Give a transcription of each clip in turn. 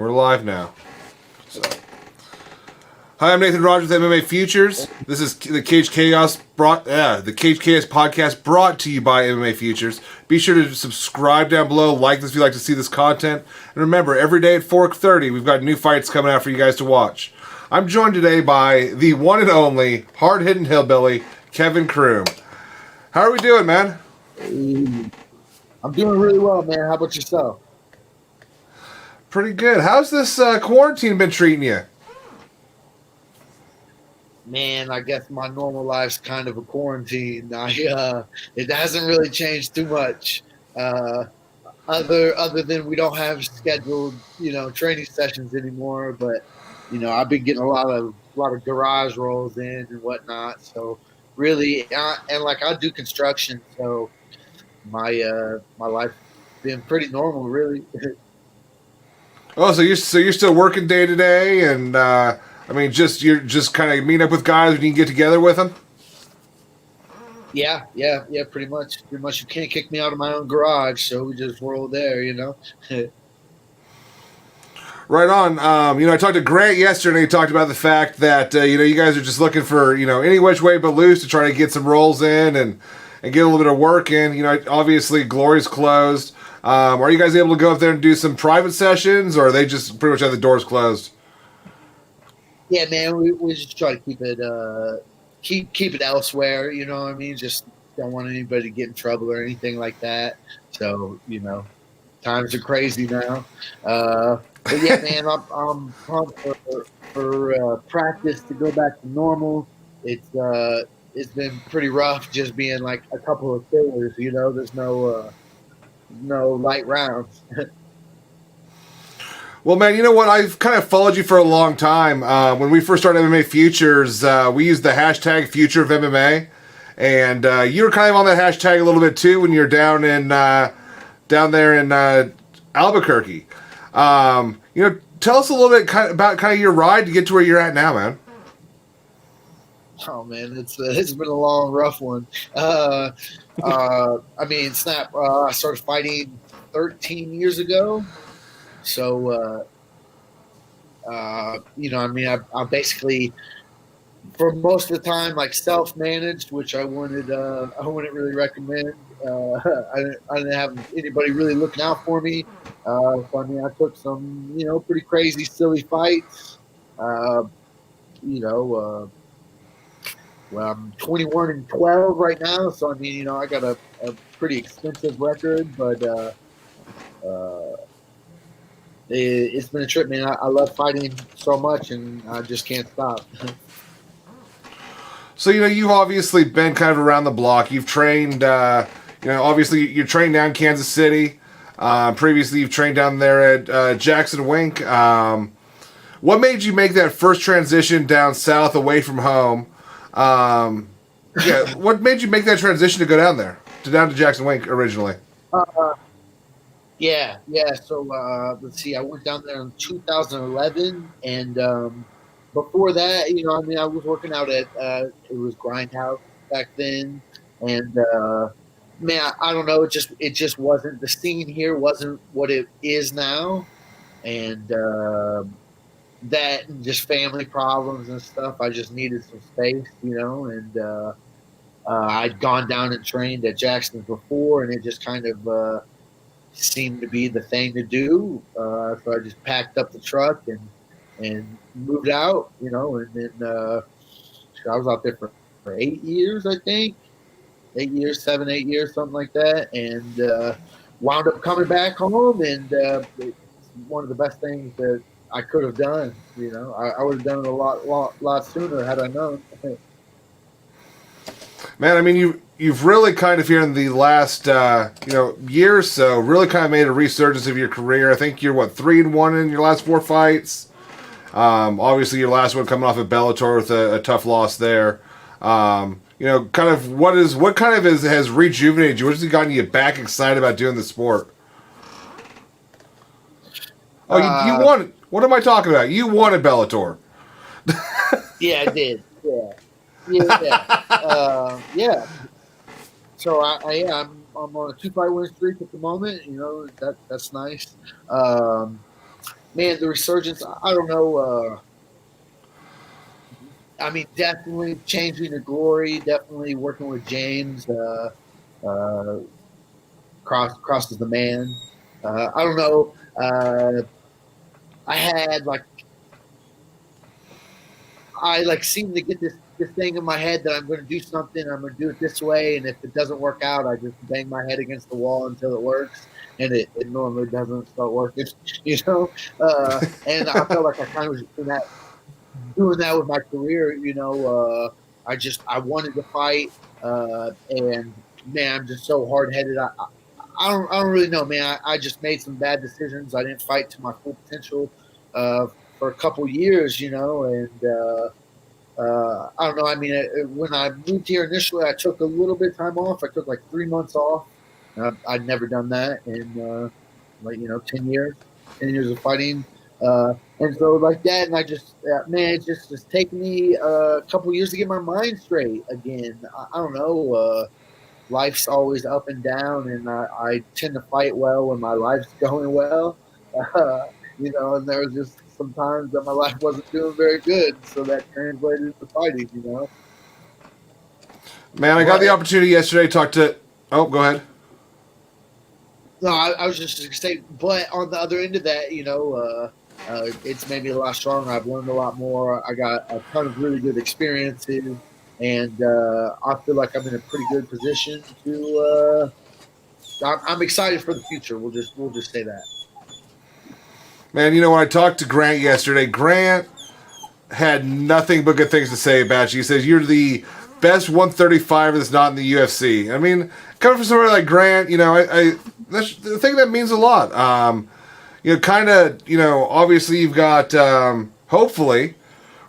We're live now. So. Hi, I'm Nathan Rogers with MMA Futures. This is the Cage Chaos the Cage Chaos podcast brought to you by MMA Futures. Be sure to subscribe down below, like this if you like to see this content, and remember, every day at 4:30 we've got new fights coming out for you guys to watch. I'm joined today by the one and only hard-hitting hillbilly, Kevin Croom. How are we doing, man? I'm doing really well, man. How about yourself? Pretty good. How's this quarantine been treating you? Man, I guess my normal life's kind of a quarantine. It hasn't really changed too much. Other than we don't have scheduled, training sessions anymore. But I've been getting a lot of garage rolls in and whatnot. So really, and like I do construction, so my life's been pretty normal, really. Oh, so you're still working day to day, and you're just kind of meeting up with guys when you can get together with them. Yeah, pretty much. Pretty much, you can't kick me out of my own garage, so we just roll there, Right on. I talked to Grant yesterday. He talked about the fact that you guys are just looking for any which way but loose to try to get some rolls in and get a little bit of work in. Obviously Glory's closed. Are you guys able to go up there and do some private sessions, or are they just pretty much have the doors closed? Yeah, man, we just try to keep it keep it elsewhere. You know what I mean? Just don't want anybody to get in trouble or anything like that. So times are crazy now. But yeah, man, I'm pumped for practice to go back to normal. It's been pretty rough just being like a couple of fillers. There's no light rounds. Well, man, you know what? I've kind of followed you for a long time. When we first started MMA Futures, we used the hashtag Future of MMA, and you were kind of on that hashtag a little bit too when you're down there in Albuquerque. Tell us a little bit about your ride to get to where you're at now, man. Oh man, it's been a long, rough one. I started fighting 13 years ago. So, I basically, for most of the time, like self-managed, which I wouldn't really recommend. I didn't have anybody really looking out for me. I took some, pretty crazy, silly fights. Well, I'm 21-12 right now, so I got a pretty extensive record, but it's been a trip, man. I love fighting so much, and I just can't stop. So you've obviously been kind of around the block. You've trained, obviously you trained down in Kansas City. Previously, you've trained down there at Jackson Wink. What made you make that first transition down south, away from home? What made you make that transition to go down to Jackson Wink originally? Yeah. So let's see. I went down there in 2011, and before that, I was working out at it was Grindhouse back then, and man, I don't know. It just wasn't, the scene here wasn't what it is now, and that and just family problems and stuff. I just needed some space, and I'd gone down and trained at Jackson's before, and it just kind of seemed to be the thing to do. So I just packed up the truck and moved out, and then I was out there for 8 years, I think. 8 years, 8 years, something like that, and wound up coming back home, and it's one of the best things that I could have done. I would have done it a lot sooner had I known. Man, you've really kind of here in the last year or so really kind of made a resurgence of your career. I think you're 3-1 in your last 4 fights. Obviously your last one coming off of Bellator with a tough loss there. What has rejuvenated you? What has gotten you back excited about doing the sport? Oh, you won. What am I talking about? You won at Bellator. Yeah, I did. Yeah. So I'm on a 2-fight win streak at the moment. That's nice. Man, the Resurgence. I don't know. I mean, definitely changing the glory. Definitely working with James. Uh, Cross is the man. I don't know. I had like I like seem to get this thing in my head that I'm going to do something. I'm going to do it this way, and if it doesn't work out, I just bang my head against the wall until it works, and it normally doesn't start working. You know, and I felt like I kind of was doing that with my career. I wanted to fight, and man, I'm just so hard headed. I don't really know, man. I just made some bad decisions. I didn't fight to my full potential for a couple years, and I don't know. I mean, when I moved here initially, I took a little bit of time off. I took like 3 months off. I'd never done that in 10 years of fighting. And so like that, and I just, man, it's just taken me a couple years to get my mind straight again. I don't know. Life's always up and down, and I tend to fight well when my life's going well. Uh, and there was just some times that my life wasn't doing very good, so that translated into fighting. Man, I got the opportunity yesterday to talk to. Oh, go ahead. No, I was just going to say, but on the other end of that, it's made me a lot stronger. I've learned a lot more. I got a ton of really good experiences, and I feel like I'm in a pretty good position to. I'm excited for the future. We'll just say that. Man, when I talked to Grant yesterday, Grant had nothing but good things to say about you. He says you're the best 135 that's not in the UFC. I mean, coming from somebody like Grant, that's the thing that means a lot. Obviously you've got, hopefully,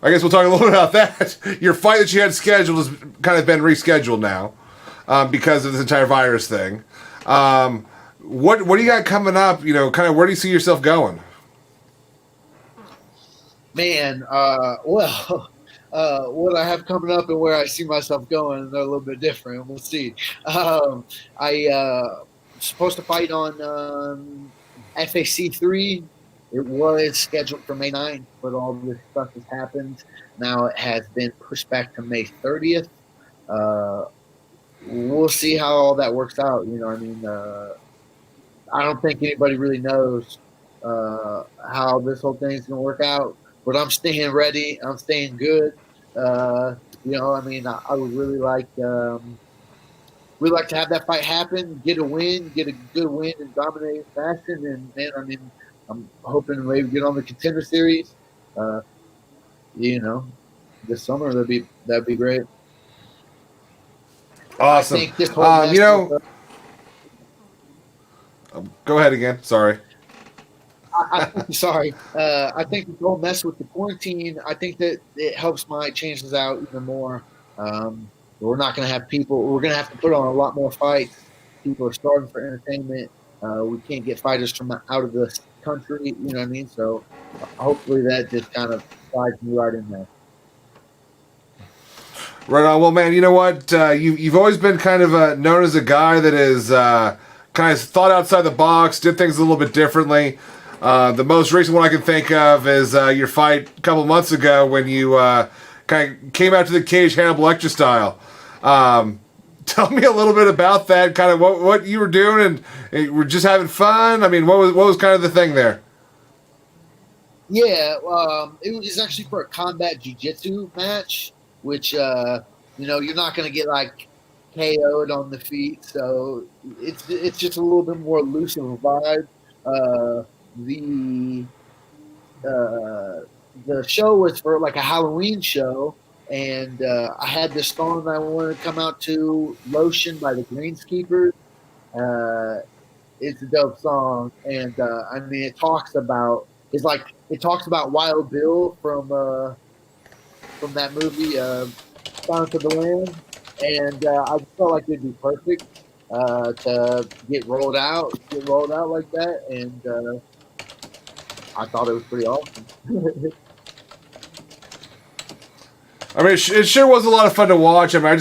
I guess we'll talk a little bit about that. Your fight that you had scheduled has kind of been rescheduled now because of this entire virus thing. What do you got coming up? Kind of where do you see yourself going? Man, well, what I have coming up and where I see myself going, they're a little bit different. We'll see. I supposed to fight on FAC 3. It was scheduled for May 9th, but all this stuff has happened. Now it has been pushed back to May 30th. We'll see how all that works out. I don't think anybody really knows how this whole thing's going to work out. But I'm staying ready. I'm staying good. I would really like to have that fight happen, get a good win in dominating fashion, and man, I'm hoping to maybe get on the Contender Series. This summer that'd be great. Awesome. I think this whole go ahead again. Sorry. Sorry. I think the whole mess with the quarantine, I think that it helps my chances out even more. We're not going to have people. We're going to have to put on a lot more fights. People are starving for entertainment. We can't get fighters from out of the country. You know what I mean? So hopefully that just kind of slides me right in there. Right on. Well, man, you know what? You've always been kind of known as a guy that is kind of thought outside the box, did things a little bit differently. The most recent one I can think of is your fight a couple months ago when you kind of came out to the cage Hannibal Lecter style. Tell me a little bit about that, kind of what you were doing, and we're just having fun. I mean, what was kind of the thing there? Yeah, it was actually for a combat jiu-jitsu match, which you're not going to get like KO'd on the feet, so it's just a little bit more loose of a vibe. The show was for like a Halloween show, and I had this song I wanted to come out to, "Lotion" by the Greenskeepers. It's a dope song, and it talks about Wild Bill from that movie, Silence of the Lambs, and I just felt like it'd be perfect to get rolled out like that, and I thought it was pretty awesome. I mean, it sure was a lot of fun to watch. I mean, I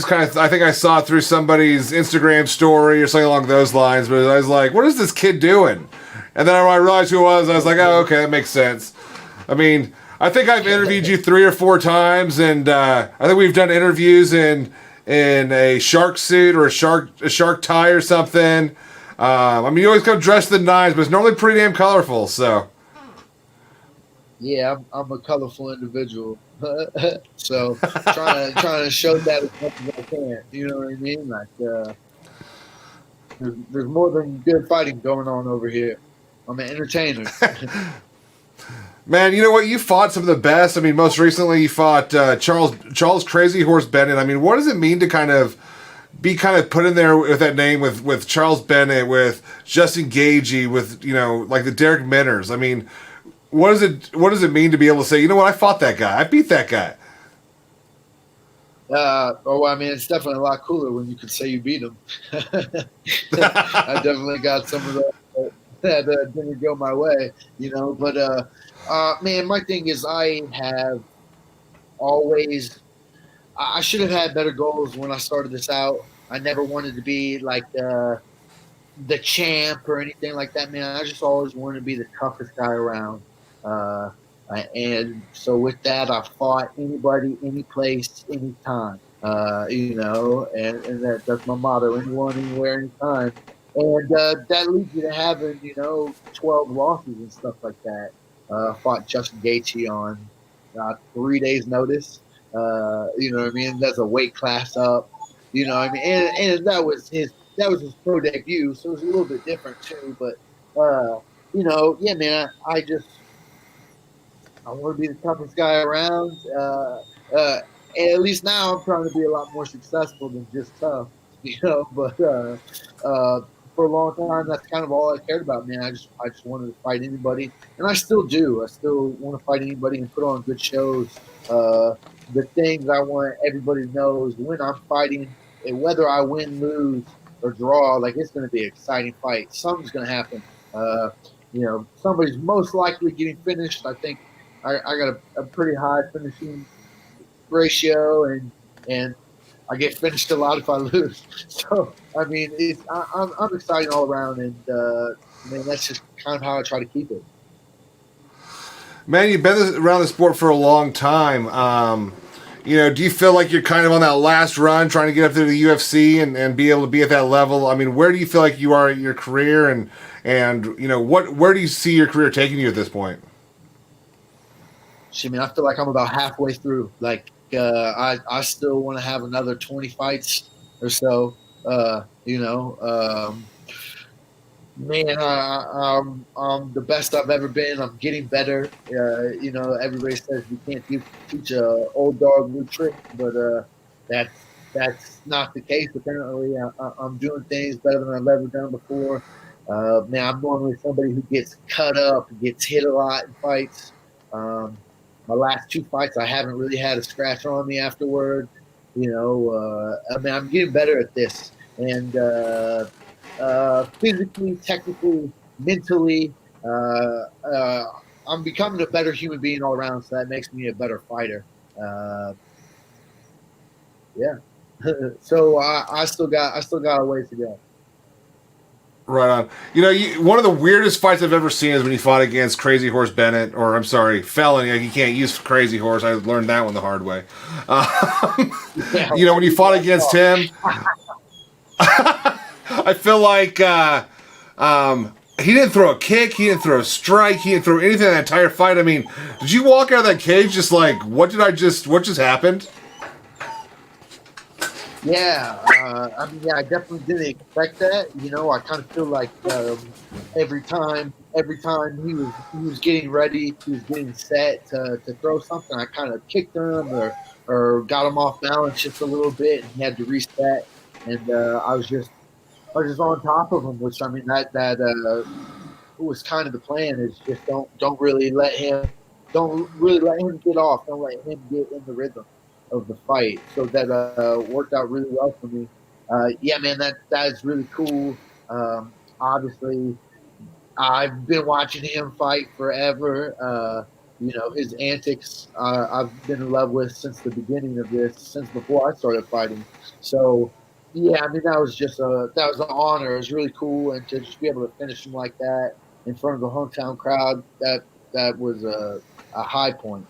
think I saw it through somebody's Instagram story or something along those lines, but I was like, what is this kid doing? And then when I realized who it was, I was like, oh, okay, that makes sense. I mean, I think I've interviewed you 3 or 4 times, and I think we've done interviews in a shark suit or a shark tie or something. I mean, you always come dressed to the nines, but it's normally pretty damn colorful. So Yeah, I'm a colorful individual, so trying to show that as much as I can. You know what I mean? Like, there's more than good fighting going on over here. I'm an entertainer. man, you know what? You fought some of the best. I mean, most recently you fought Charles Crazy Horse Bennett. I mean, what does it mean to kind of be kind of put in there with that name with Charles Bennett, with Justin Gagey, with like the Derek Minners? I mean, what does it mean to be able to say, you know what, I fought that guy, I beat that guy? I mean, it's definitely a lot cooler when you could say you beat him. I definitely got some of those that didn't go my way, But man, my thing is, I have always. I should have had better goals when I started this out. I never wanted to be like the champ or anything like that, man. I just always wanted to be the toughest guy around. And so with that, I fought anybody, any place, anytime. And that's my motto: anyone, anywhere, anytime. And that leads you to having 12 losses and stuff like that. Fought Justin Gaethje on 3 days' notice. You know what I mean? That's a weight class up. You know what I mean? And that was his pro debut, so it was a little bit different too. But yeah, man, I want to be the toughest guy around. And at least now I'm trying to be a lot more successful than just tough, But for a long time, that's kind of all I cared about, man. I just wanted to fight anybody, and I still do. I still want to fight anybody and put on good shows. The things I want everybody to know is when I'm fighting, and whether I win, lose, or draw, like it's going to be an exciting fight. Something's going to happen. Somebody's most likely getting finished. I think I got a pretty high finishing ratio, and I get finished a lot if I lose. So I mean, I'm excited all around, and man, that's just kind of how I try to keep it. Man, you've been around the sport for a long time. Do you feel like you're kind of on that last run trying to get up to the UFC and be able to be at that level? I mean, where do you feel like you are in your career, and where do you see your career taking you at this point? I mean, I feel like I'm about halfway through. Like, I still want to have another 20 fights or so. Man, I'm the best I've ever been. I'm getting better. Everybody says you can't teach a old dog new tricks, but that's not the case. Apparently, I'm doing things better than I've ever done before. Man, I'm normally somebody who gets cut up, gets hit a lot in fights. My last 2 fights, I haven't really had a scratch on me afterward. I mean, I'm getting better at this, and physically, technically, mentally, I'm becoming a better human being all around. So that makes me a better fighter. Yeah. So I still got a ways to go. Right on. One of the weirdest fights I've ever seen is when he fought against Crazy Horse Bennett, or I'm sorry, Felon. You can't use Crazy Horse. I learned that one the hard way. When you fought against him, I feel like he didn't throw a kick, he didn't throw a strike, he didn't throw anything in that entire fight. I mean, did you walk out of that cage just like, what just happened? Yeah, I definitely didn't expect that. I kind of feel like every time he was getting ready, he was getting set to throw something, I kind of kicked him or got him off balance just a little bit, and he had to reset. And I was just on top of him, which I mean that was kind of the plan. Is just don't really let him get off. Don't let him get in the rhythm of the fight. So that worked out really well for me. Yeah, man, that is really cool. Obviously, I've been watching him fight forever. His antics I've been in love with since the beginning of this, since before I started fighting. So, yeah, I mean, that was an honor. It was really cool, and to just be able to finish him like that. in front of the hometown crowd, that was a high point.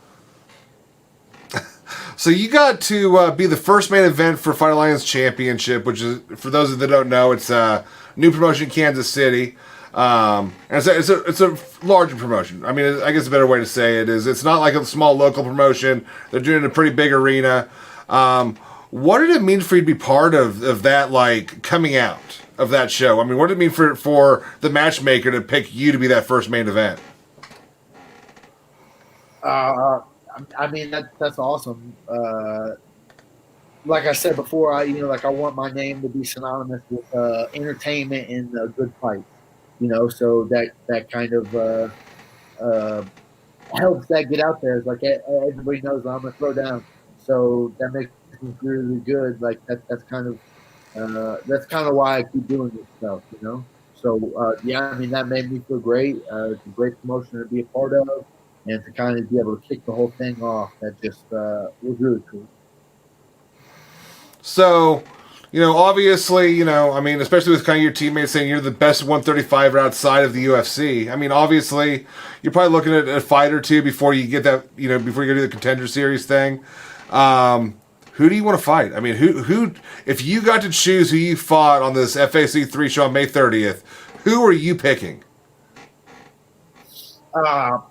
So you got to be the first main event for Fight Alliance Championship, which is, for those that don't know, it's a new promotion in Kansas City. And it's a larger promotion. I mean, I guess a better way to say it is it's not like a small local promotion. They're doing a pretty big arena. What did it mean for you to be part of that, like, coming out of that show? I mean, what did it mean for the matchmaker to pick you to be that first main event? I mean that's awesome. Like I said before, I want my name to be synonymous with entertainment and good fights. So that kind of helps that get out there. It's like everybody knows I'm gonna throw down, so that makes me really good. Like that's kind of why I keep doing this stuff. So yeah, I mean that made me feel great. It's a great promotion to be a part of, and to kind of be able to kick the whole thing off. That just was really cool. So, obviously, I mean, especially with kind of your teammates saying you're the best 135er outside of the UFC. I mean, obviously, you're probably looking at a fight or two before you get that, before you go do the Contender Series thing. Who do you want to fight? I mean, who, if you got to choose who you fought on this FAC 3 show on May 30th, who are you picking?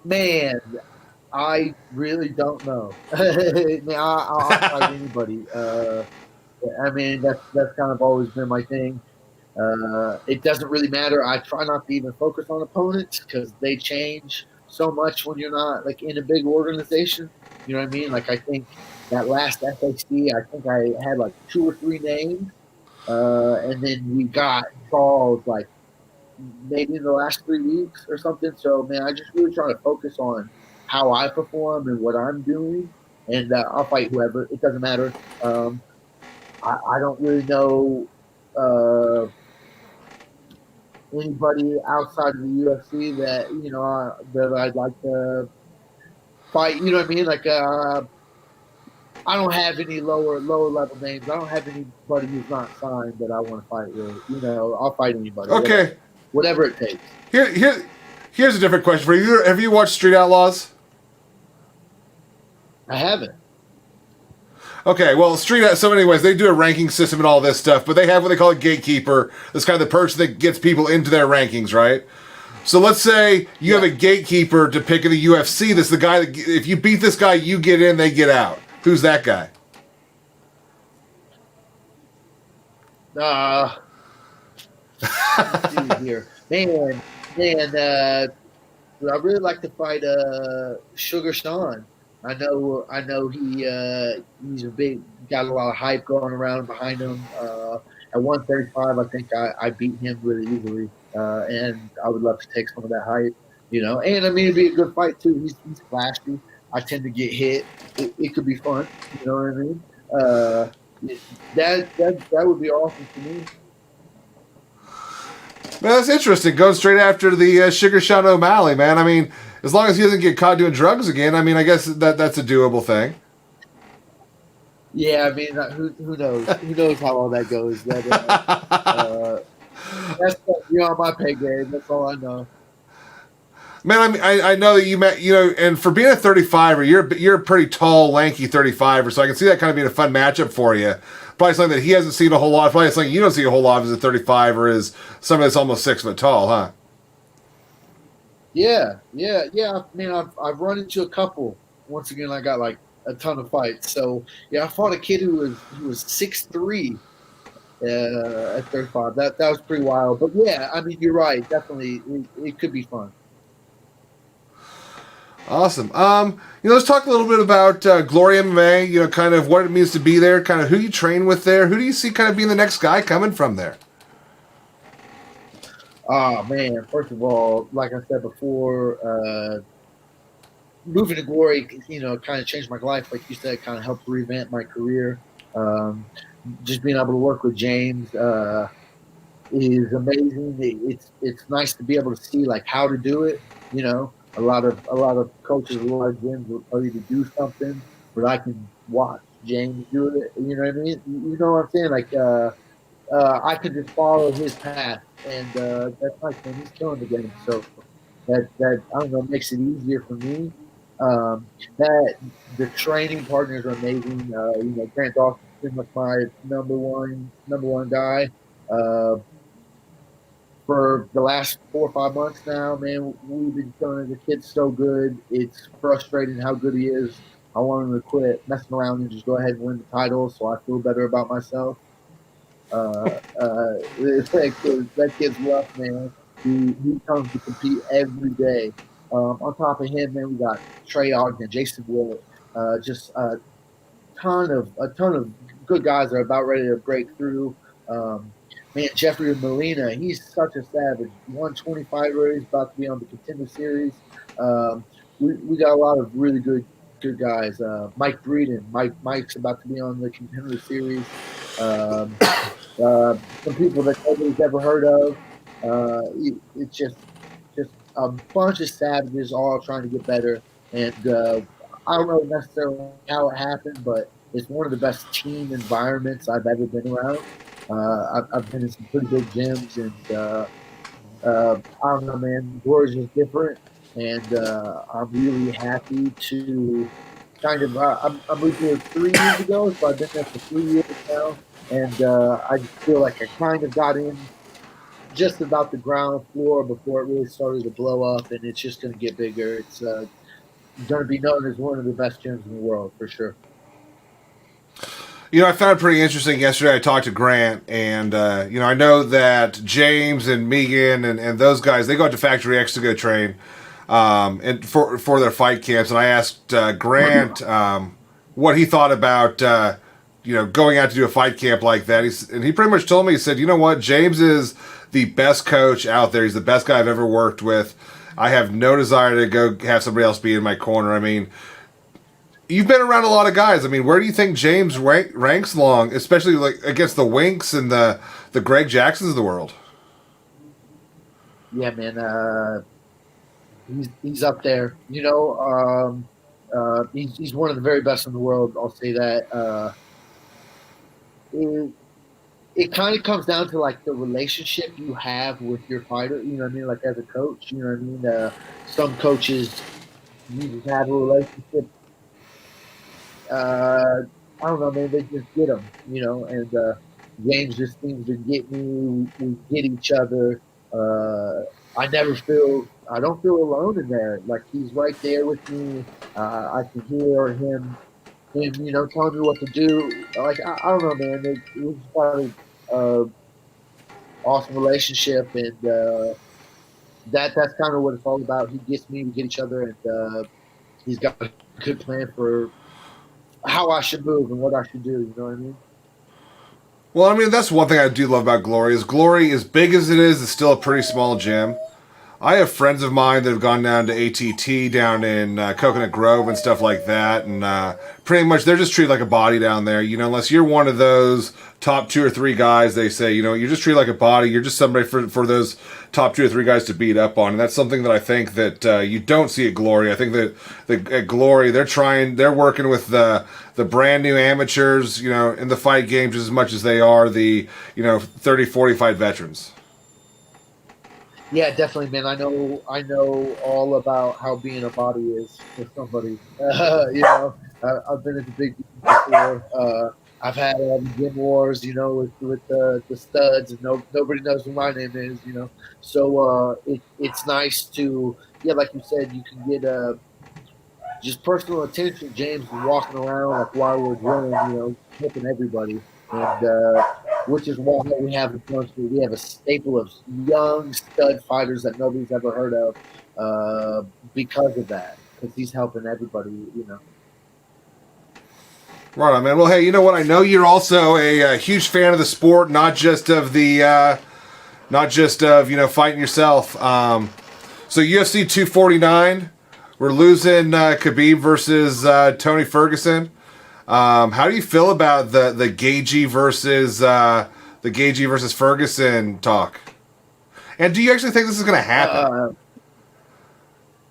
Man, I really don't know. I'll fight anybody. I mean, that's kind of always been my thing. It doesn't really matter. I try not to even focus on opponents because they change so much when you're not like in a big organization. You know what I mean? Like I think that last FAC, I think I had like 2 or 3 names, and then we got called like maybe in the last 3 weeks or something. So man, I just really try to focus on how I perform and what I'm doing, and I'll fight whoever. It doesn't matter. I don't really know anybody outside of the UFC that that I'd like to fight. You know what I mean? Like I don't have any lower level names. I don't have anybody who's not signed that I want to fight with. I'll fight anybody. Okay. Whatever it takes. Here's a different question for you. Have you watched Street Outlaws? I haven't. Okay, well, so anyways, they do a ranking system and all this stuff, but they have what they call a gatekeeper. That's kind of the person that gets people into their rankings, right? So let's say you have a gatekeeper to pick in the UFC. That's the guy that, if you beat this guy, you get in, they get out. Who's that guy? Let's see here. Man, I really like to fight Sugar Sean. I know he's got a lot of hype going around behind him. At 135, I think I beat him really easily, and I would love to take some of that hype, And I mean, it'd be a good fight too. He's flashy. I tend to get hit. It could be fun. You know what I mean? That would be awesome to me. Man, that's interesting. Going straight after the Sugar Sean OMalley, man. I mean, as long as he doesn't get caught doing drugs again, I mean, I guess that's a doable thing. Yeah, I mean, who knows? Who knows how all that goes? That's on my pay grade. That's all I know. Man, I mean, I know that you met, and for being a 35er, you're a pretty tall, lanky 35er, so I can see that kind of being a fun matchup for you. Probably something that he hasn't seen a whole lot. Probably something you don't see a whole lot as a 35er is somebody that's almost 6 foot tall, huh? Yeah. I mean, I've run into a couple. Once again, I got like a ton of fights. So yeah, I fought a kid who was 6'3" at 35. That was pretty wild. But yeah, I mean, you're right. Definitely, it could be fun. Awesome. Let's talk a little bit about Gloriam MMA, kind of what it means to be there, kind of who you train with there. Who do you see kind of being the next guy coming from there? Oh, man. First of all, like I said before, moving to Glory, kind of changed my life. Like you said, kind of helped revamp my career. Just being able to work with James is amazing. It's nice to be able to see, like, how to do it, A lot of coaches, a lot of gyms will tell you to do something, but I can watch James do it. You know what I mean? You know what I'm saying? Like, I could just follow his path, and that's nice, man. He's killing the game. So that I don't know makes it easier for me. That the training partners are amazing. Grant Dawson's pretty much my number one guy. Uh, for the last 4 or 5 months now, man, we've been telling the kid's so good. It's frustrating how good he is. I want him to quit messing around and just go ahead and win the title, so I feel better about myself. That kid's rough, man. He comes to compete every day. On top of him, man, we got Trey Ogden, Jason Willett, just a ton of good guys are about ready to break through. Um, Man, Jeffrey Molina, he's such a savage. 125er, he's about to be on the contender series. We got a lot of really good guys. Mike Breeden, Mike's about to be on the contender series. Um, some people that nobody's ever heard of. It's just a bunch of savages all trying to get better. And I don't know necessarily how it happened, but it's one of the best team environments I've ever been around. I've been in some pretty big gyms, and I don't know, man. Gloria's just different, and I'm really happy to kind of. I moved here 3 years ago, so I've been there for 3 years now, and I just feel like I kind of got in just about the ground floor before it really started to blow up, and it's just going to get bigger. It's going to be known as one of the best gyms in the world for sure. I found it pretty interesting yesterday. I talked to Grant, and I know that James and Megan and those guys, they go out to Factory X to go train, and for their fight camps. And I asked Grant what he thought about going out to do a fight camp like that. And he pretty much told me, he said, you know what, James is the best coach out there. He's the best guy I've ever worked with. I have no desire to go have somebody else be in my corner. I mean, you've been around a lot of guys. I mean, where do you think James ranks along, especially like against the Winks and the Greg Jacksons of the world? Yeah, man. He's up there. He's one of the very best in the world. I'll say that. It kind of comes down to like the relationship you have with your fighter. You know what I mean? Like as a coach, you know what I mean? Some coaches you just have a relationship. I don't know, man. They just get them, and James just seems to get me. We get each other. I don't feel alone in there. Like he's right there with me. I can hear him, telling me what to do. Like I don't know, man. It was kind of awesome relationship, and that's kind of what it's all about. He gets me, we get each other, and he's got a good plan for how I should move and what I should do. You know what I mean? Well, I mean, that's one thing I do love about Glory. Is Glory, as big as it is, it's still a pretty small gym. I have friends of mine that have gone down to ATT down in Coconut Grove and stuff like that, and pretty much they're just treated like a body down there. Unless you're one of those top 2 or 3 guys, they say, you're just treated like a body. You're just somebody for those top 2 or 3 guys to beat up on, and that's something that I think that you don't see at Glory. I think that at Glory they're working with the brand new amateurs, in the fight games as much as they are the 30, 40 fight veterans. Yeah, definitely, man. I know all about how being a body is for somebody. I've been at the big before. I've had all the gym wars, with the studs, and nobody knows who my name is, So it's nice to, yeah, like you said, you can get just personal attention. James is walking around like while we're drilling, helping everybody, and which is why we have a staple of young stud fighters that nobody's ever heard of because of that. Because he's helping everybody. Right on, man. Well, hey, you know what? I know you're also a huge fan of the sport, not just of fighting yourself. So UFC 249, we're losing Khabib versus Tony Ferguson. How do you feel about the Gaethje versus Ferguson talk? And do you actually think this is going to happen?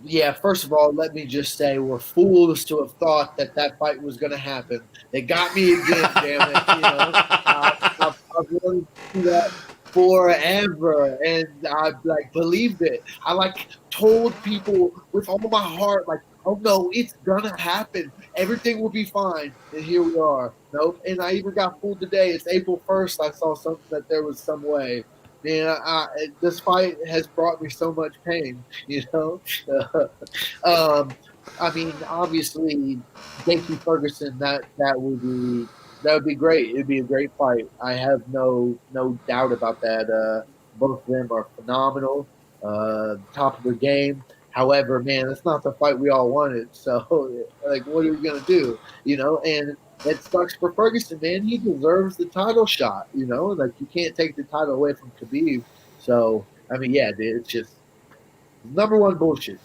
Yeah, first of all, let me just say we're fools to have thought that fight was going to happen. They got me again, damn it. I've wanted to do that forever, and I like believed it. I like told people with all my heart, like, "Oh no, it's gonna happen. Everything will be fine." And here we are. Nope. And I even got fooled today. It's April 1st. I saw something that there was some way. Man, this fight has brought me so much pain. You know. um, I mean, obviously, Gatekeeper Ferguson. That would be great. It'd be a great fight. I have no doubt about that. Both of them are phenomenal, top of their game. However, man, that's not the fight we all wanted. So, like, what are we gonna do? And it sucks for Ferguson, man. He deserves the title shot. Like you can't take the title away from Khabib. So, I mean, yeah, dude, it's just number one bullshit.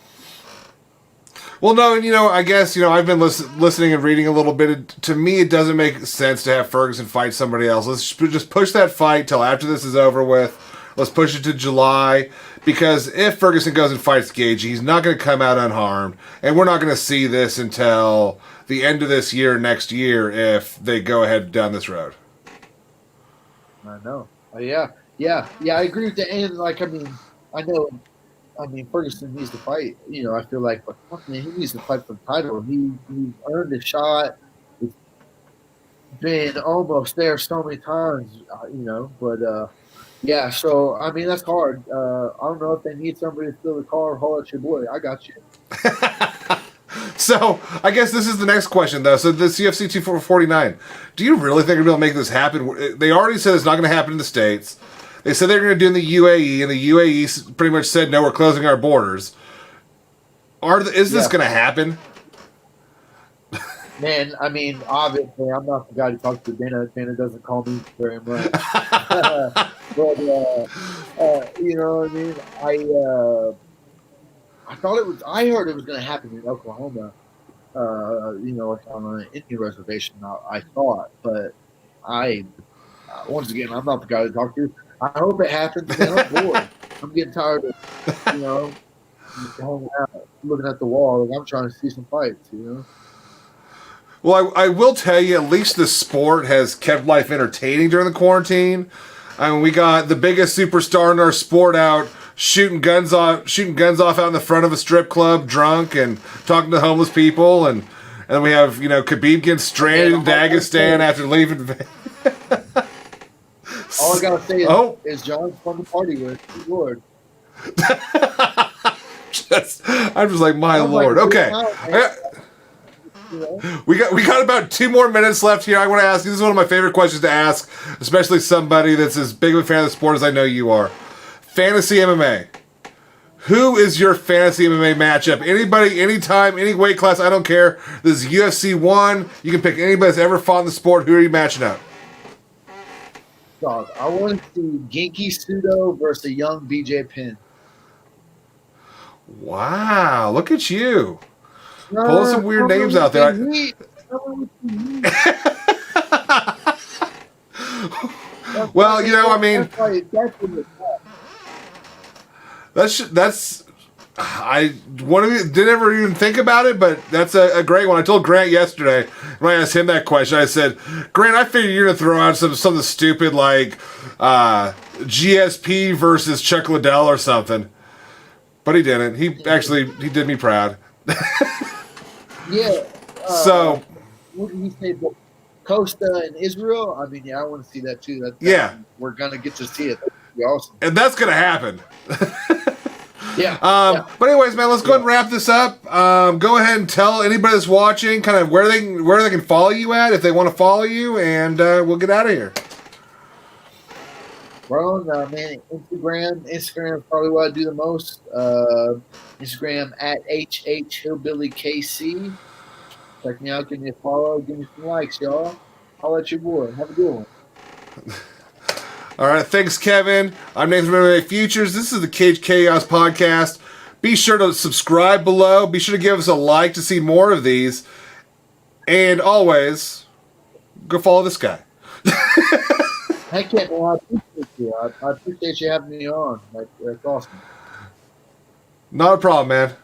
Well, no, and I guess I've been listening and reading a little bit. To me, it doesn't make sense to have Ferguson fight somebody else. Let's just push that fight till after this is over with. Let's push it to July, because if Ferguson goes and fights Gaethje, he's not going to come out unharmed, and we're not going to see this until the end of this year, next year, if they go ahead down this road. I know. Yeah. I agree with the end. Like, I mean, I know. I mean, Ferguson needs to fight. I feel like, but fuck, man, he needs to fight for the title. He earned a shot. He's been almost there so many times, But yeah, so I mean that's hard. I don't know if they need somebody to fill the car. Hold at your boy. I got you. So I guess this is the next question, though. So this UFC 249, do you really think you're going to make this happen? They already said it's not going to happen in the States. They said they're going to do it in the UAE, and the UAE pretty much said, no, we're closing our borders. Is this going to happen? Man, I mean, obviously, I'm not the guy to talk to Bennett. Bennett doesn't call me very much. But, you know what I mean? I heard it was going to happen in Oklahoma, on an Indian reservation, I thought. But once again, I'm not the guy to talk to. I hope it happens, man. I'm bored. I'm getting tired of, hanging out, looking at the wall. Like, I'm trying to see some fights, Well, I will tell you, at least the sport has kept life entertaining during the quarantine. I mean, we got the biggest superstar in our sport out shooting guns off out in the front of a strip club, drunk and talking to homeless people, and we have Khabib getting stranded in Dagestan after leaving. All I gotta say is John's fun to party with. Good Lord. I'm just like, my Lord. Okay. We got about 2 more minutes left here. I want to ask you, this is one of my favorite questions to ask, especially somebody that's as big of a fan of the sport as I know you are. Fantasy MMA. Who is your fantasy MMA matchup? Anybody, anytime, any weight class, I don't care. This is UFC 1. You can pick anybody that's ever fought in the sport. Who are you matching up? Dog, I want to see Genki Sudo versus a young BJ Penn. Wow, look at you. Pulling some weird names out there. Well, I mean, that's I didn't ever even think about it, but that's a great one. I told Grant yesterday when I asked him that question. I said, Grant, I figured you're gonna throw out something stupid like GSP versus Chuck Liddell or something, but he didn't. He did me proud. Yeah. So, what did he say? Costa and Israel? I mean, yeah, I want to see that too. We're going to get to see it. That'd be awesome. And that's going to happen. Yeah. But anyways, man, let's go ahead and wrap this up. Go ahead and tell anybody that's watching kind of where they can follow you at if they want to follow you, and we'll get out of here. Well, man, Instagram is probably what I do the most. Instagram at Hillbilly KC. Check me out, give me a follow, give me some likes, y'all. I'll let your boy. Have a good one. All right, thanks, Kevin. I'm Nathan from MMA Futures. This is the Cage Chaos podcast. Be sure to subscribe below. Be sure to give us a like to see more of these. And always, go follow this guy. Heck yeah, man, I appreciate you. I appreciate you having me on. That's awesome. Not a problem, man.